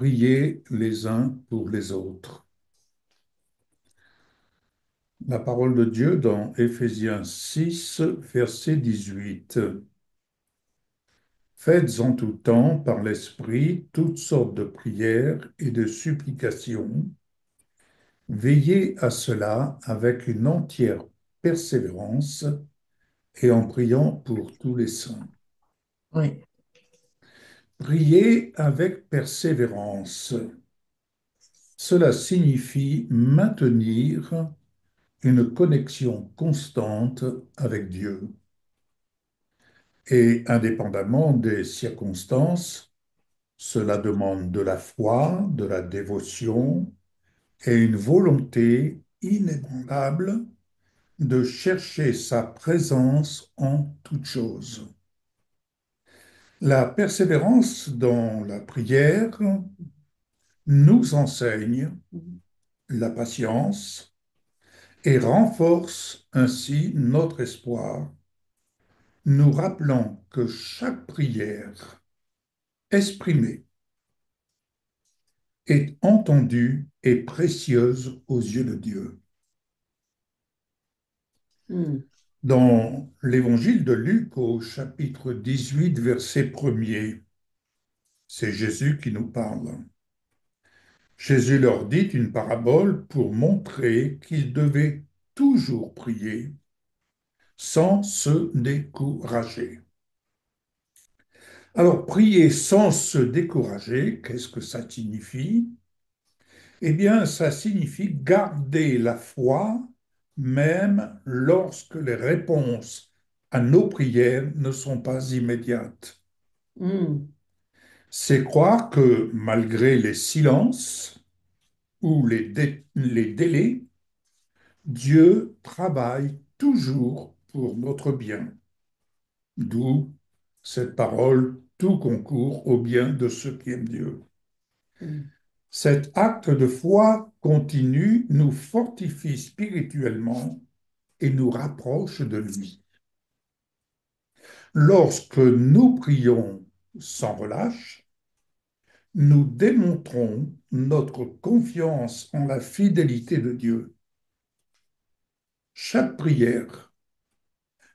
prier les uns pour les autres. La parole de Dieu dans Éphésiens 6, verset 18. Faites en tout temps par l'Esprit toutes sortes de prières et de supplications. Veillez à cela avec une entière persévérance et en priant pour tous les saints. Oui, Priez avec persévérance. Cela signifie maintenir une connexion constante avec Dieu. Et indépendamment des circonstances, cela demande de la foi, de la dévotion et une volonté inébranlable de chercher sa présence en toutes choses. La persévérance dans la prière nous enseigne la patience et renforce ainsi notre espoir, nous rappelant que chaque prière exprimée est entendue et précieuse aux yeux de Dieu. mm, Dans l'évangile de Luc au chapitre 18, verset 1er, c'est Jésus qui nous parle. Jésus leur dit une parabole pour montrer qu'ils devaient toujours prier sans se décourager. Alors, prier sans se décourager, qu'est-ce que ça signifie? Eh bien, ça signifie garder la foi même lorsque les réponses à nos prières ne sont pas immédiates. mm, C'est croire que malgré les silences ou les délais, Dieu travaille toujours pour notre bien. D'où cette parole, tout concourt au bien de ceux qui aiment Dieu. mm, Cet acte de foi continu nous fortifie spirituellement et nous rapproche de lui. Lorsque nous prions sans relâche, nous démontrons notre confiance en la fidélité de Dieu. Chaque prière,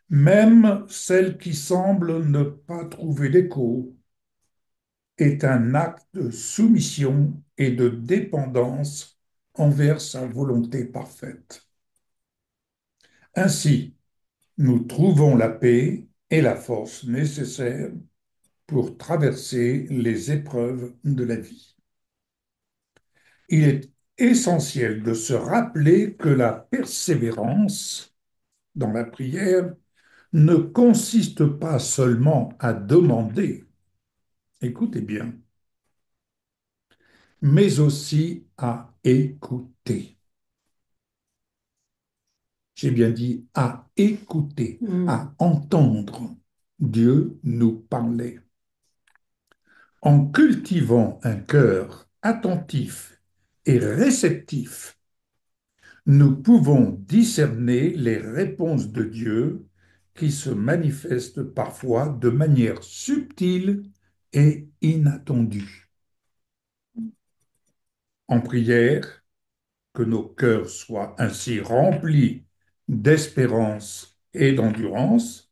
même celle qui semble ne pas trouver d'écho, est un acte de soumission et de dépendance envers sa volonté parfaite. Ainsi, nous trouvons la paix et la force nécessaires pour traverser les épreuves de la vie. Il est essentiel de se rappeler que la persévérance dans la prière ne consiste pas seulement à demander, écoutez bien, mais aussi à écouter. J'ai bien dit à écouter, mm. à entendre Dieu nous parler. En cultivant un cœur attentif et réceptif, nous pouvons discerner les réponses de Dieu qui se manifestent parfois de manière subtile et inattendue. En prière, que nos cœurs soient ainsi remplis d'espérance et d'endurance,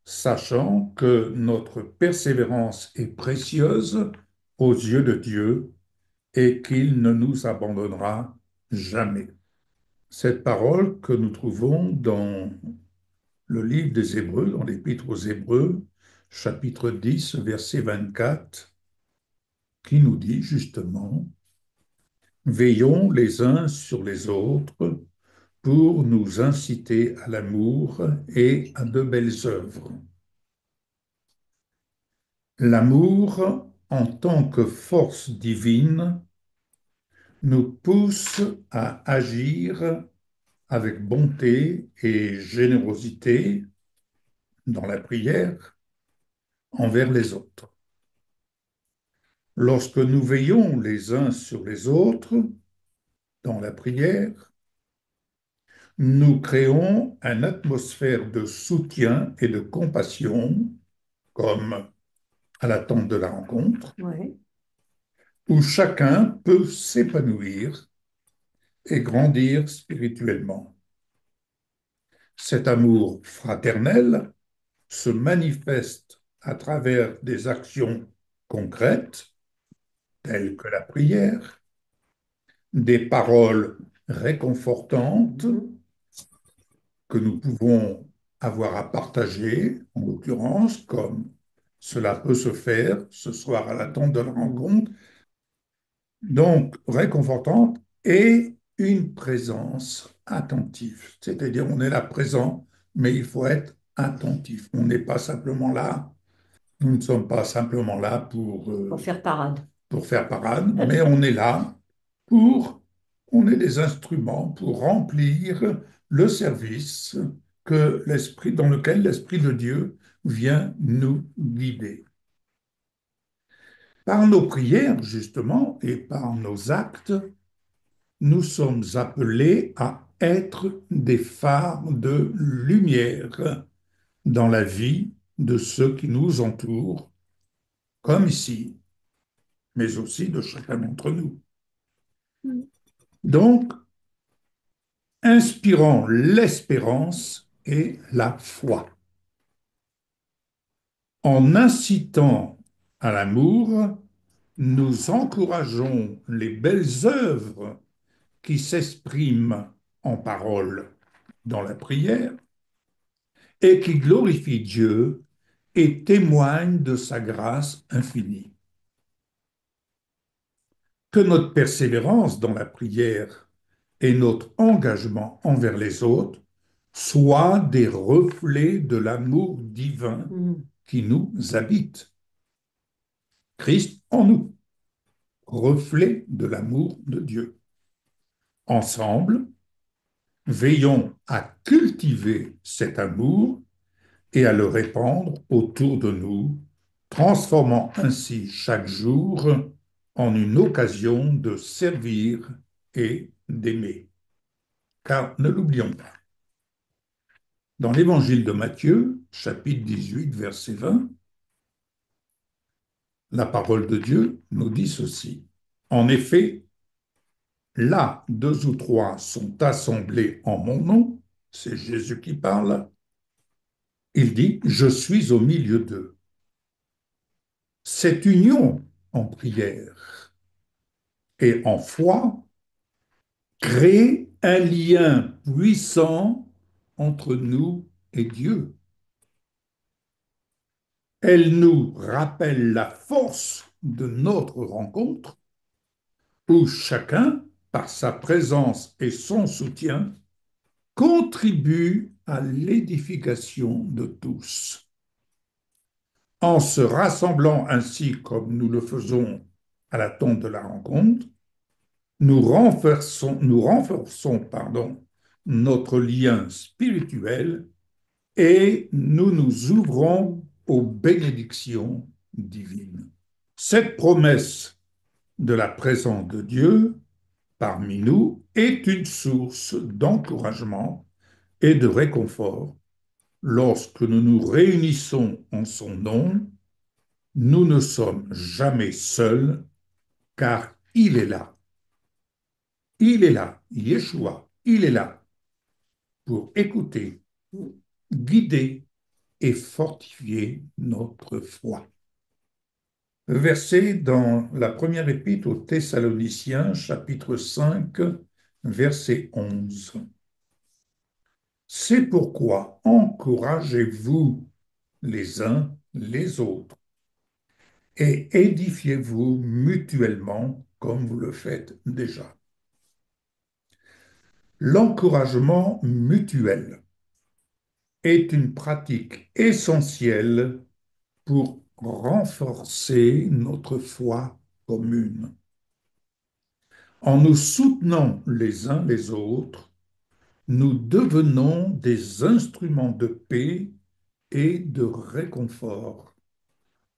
sachant que notre persévérance est précieuse aux yeux de Dieu et qu'il ne nous abandonnera jamais. Cette parole que nous trouvons dans le livre des Hébreux, dans l'Épître aux Hébreux, chapitre 10, verset 24, qui nous dit justement, veillons les uns sur les autres pour nous inciter à l'amour et à de belles œuvres. L'amour, en tant que force divine, nous pousse à agir avec bonté et générosité dans la prière envers les autres. Lorsque nous veillons les uns sur les autres dans la prière, nous créons une atmosphère de soutien et de compassion, comme à l'attente de la rencontre, Ouais. où chacun peut s'épanouir et grandir spirituellement. Cet amour fraternel se manifeste à travers des actions concrètes, telles que la prière, des paroles réconfortantes que nous pouvons avoir à partager, en l'occurrence, comme cela peut se faire ce soir à la tente de la rencontre, donc réconfortante et une présence attentive. C'est-à-dire, on est là présent, mais il faut être attentif. On n'est pas simplement là, nous ne sommes pas simplement là Pour faire parade. pour faire parade, mais on est là pour, on est des instruments pour remplir le service que l'esprit, dans lequel l'Esprit de Dieu vient nous guider. Par nos prières, justement, et par nos actes, nous sommes appelés à être des phares de lumière dans la vie de ceux qui nous entourent, comme ici, mais aussi de chacun d'entre nous. Donc, inspirant l'espérance et la foi. En incitant à l'amour, nous encourageons les belles œuvres qui s'expriment en parole dans la prière et qui glorifient Dieu et témoignent de sa grâce infinie. Que notre persévérance dans la prière et notre engagement envers les autres soient des reflets de l'amour divin qui nous habite. Christ en nous, reflet de l'amour de Dieu. Ensemble, veillons à cultiver cet amour et à le répandre autour de nous, transformant ainsi chaque jour en une occasion de servir et d'aimer. Car ne l'oublions pas, dans l'évangile de Matthieu, chapitre 18, verset 20, la parole de Dieu nous dit ceci. En effet, là, deux ou trois sont assemblés en mon nom, c'est Jésus qui parle, il dit, je suis au milieu d'eux. Cette union en prière et en foi crée un lien puissant entre nous et Dieu. Elle nous rappelle la force de notre rencontre où chacun, par sa présence et son soutien, contribue à l'édification de tous. En se rassemblant ainsi comme nous le faisons à la tente de la rencontre, nous renforçons notre lien spirituel et nous nous ouvrons aux bénédictions divines. Cette promesse de la présence de Dieu parmi nous est une source d'encouragement et de réconfort. Lorsque nous nous réunissons en son nom, nous ne sommes jamais seuls car il est là. Il est là, Yeshua, il est là pour écouter, guider et fortifier notre foi. Verset dans la première épître aux Thessaloniciens, chapitre 5, verset 11. C'est pourquoi encouragez-vous les uns les autres et édifiez-vous mutuellement comme vous le faites déjà. L'encouragement mutuel est une pratique essentielle pour renforcer notre foi commune. En nous soutenant les uns les autres, nous devenons des instruments de paix et de réconfort,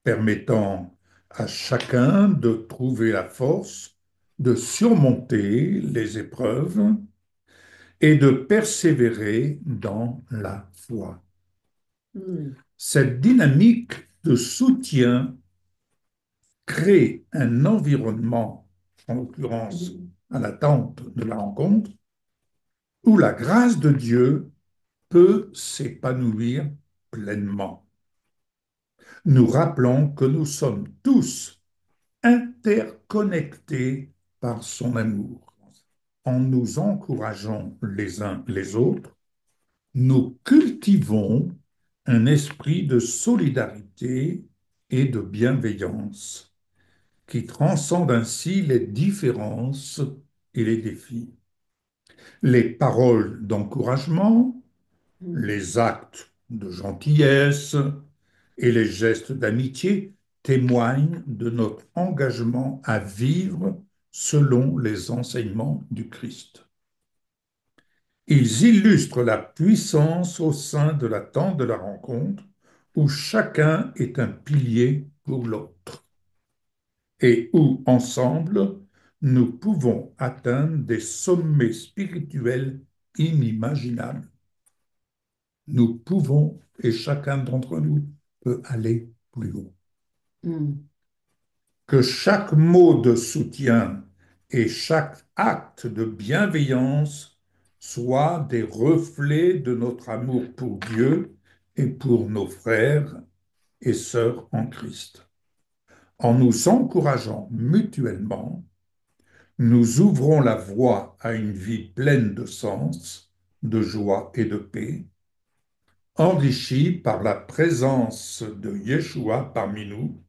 permettant à chacun de trouver la force de surmonter les épreuves et de persévérer dans la foi. Cette dynamique de soutien crée un environnement, en l'occurrence mm, à l'attente de la rencontre, où la grâce de Dieu peut s'épanouir pleinement. Nous rappelons que nous sommes tous interconnectés par son amour. En nous encourageant les uns les autres, nous cultivons un esprit de solidarité et de bienveillance qui transcende ainsi les différences et les défis. Les paroles d'encouragement, mm, les actes de gentillesse et les gestes d'amitié témoignent de notre engagement à vivre selon les enseignements du Christ. Ils illustrent la puissance au sein de la tente de la rencontre où chacun est un pilier pour l'autre et où, ensemble, nous pouvons atteindre des sommets spirituels inimaginables. Nous pouvons, et chacun d'entre nous peut aller plus haut. mm, Que chaque mot de soutien et chaque acte de bienveillance soient des reflets de notre amour pour Dieu et pour nos frères et sœurs en Christ. En nous encourageant mutuellement, nous ouvrons la voie à une vie pleine de sens, de joie et de paix, enrichie par la présence de Yeshua parmi nous.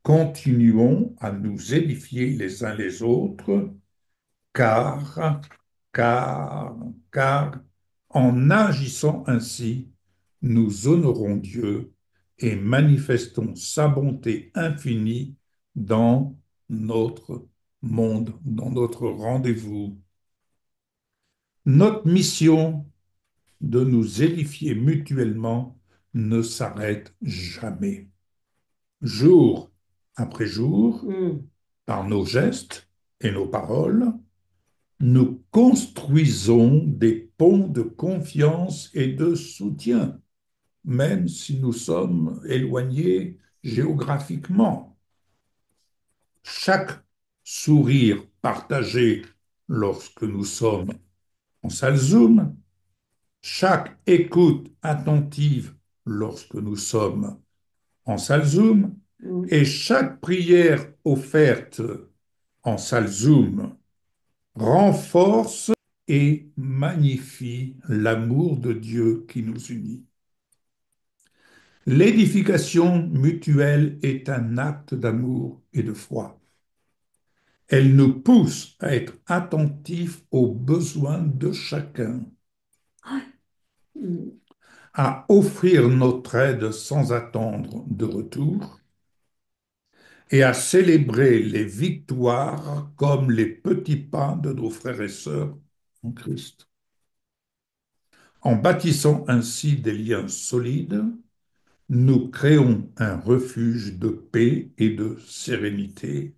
Continuons à nous édifier les uns les autres, car, car, car, en agissant ainsi, nous honorons Dieu et manifestons sa bonté infinie dans notre monde, dans notre rendez-vous. Notre mission de nous édifier mutuellement ne s'arrête jamais. Jour après jour, mm, par nos gestes et nos paroles, nous construisons des ponts de confiance et de soutien, même si nous sommes éloignés géographiquement. Chaque sourire partagé lorsque nous sommes en salle Zoom, chaque écoute attentive lorsque nous sommes en salle Zoom mm, et chaque prière offerte en salle Zoom renforce et magnifie l'amour de Dieu qui nous unit. L'édification mutuelle est un acte d'amour et de foi. Elle nous pousse à être attentifs aux besoins de chacun, mm, à offrir notre aide sans attendre de retour et à célébrer les victoires comme les petits pas de nos frères et sœurs en Christ. En bâtissant ainsi des liens solides, nous créons un refuge de paix et de sérénité,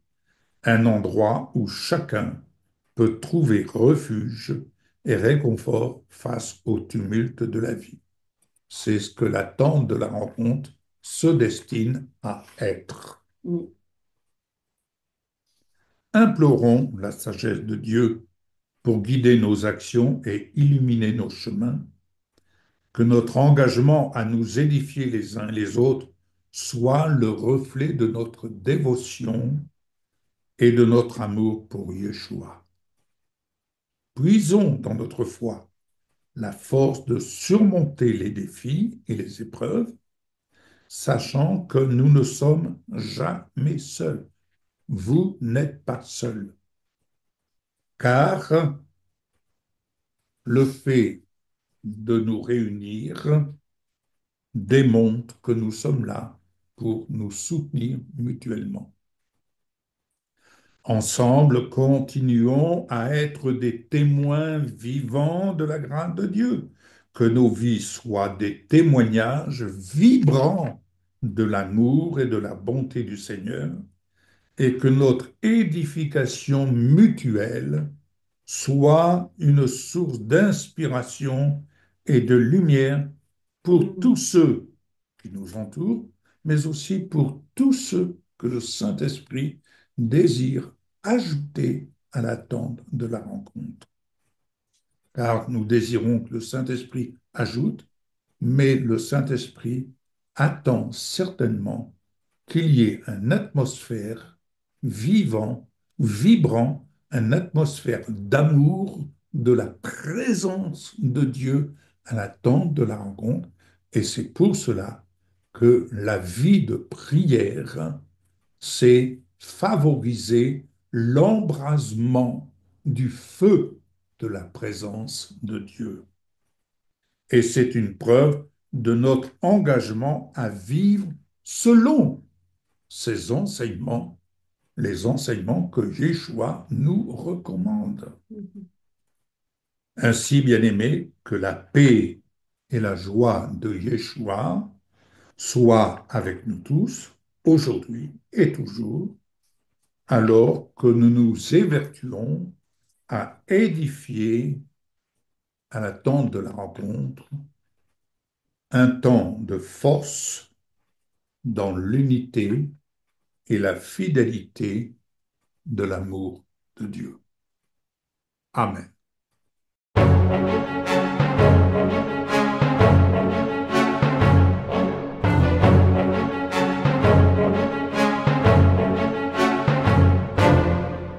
un endroit où chacun peut trouver refuge et réconfort face au tumulte de la vie. C'est ce que l'attente de la rencontre se destine à être. mm, Implorons la sagesse de Dieu pour guider nos actions et illuminer nos chemins, que notre engagement à nous édifier les uns les autres soit le reflet de notre dévotion et de notre amour pour Yeshua. Puisons dans notre foi la force de surmonter les défis et les épreuves, sachant que nous ne sommes jamais seuls. Vous n'êtes pas seuls, car le fait de nous réunir démontre que nous sommes là pour nous soutenir mutuellement. Ensemble, continuons à être des témoins vivants de la grâce de Dieu, que nos vies soient des témoignages vibrants de l'amour et de la bonté du Seigneur, et que notre édification mutuelle soit une source d'inspiration et de lumière pour tous mm, ceux qui nous entourent, mais aussi pour tous ceux que le Saint-Esprit désire ajouter à l'attente de la rencontre. Car nous désirons que le Saint-Esprit ajoute, mais le Saint-Esprit attend certainement qu'il y ait une atmosphère vivant, vibrant, une atmosphère d'amour, de la présence de Dieu à l'attente de la rencontre. Et c'est pour cela que la vie de prière, c'est favoriser l'embrasement du feu de la présence de Dieu. Et c'est une preuve de notre engagement à vivre selon ces enseignements, les enseignements que Yeshua nous recommande. Ainsi, bien-aimés, que la paix et la joie de Yeshua soient avec nous tous, aujourd'hui et toujours, alors que nous nous évertuons à édifier à l'attente de la rencontre un temps de force dans l'unité et la fidélité de l'amour de Dieu. Amen.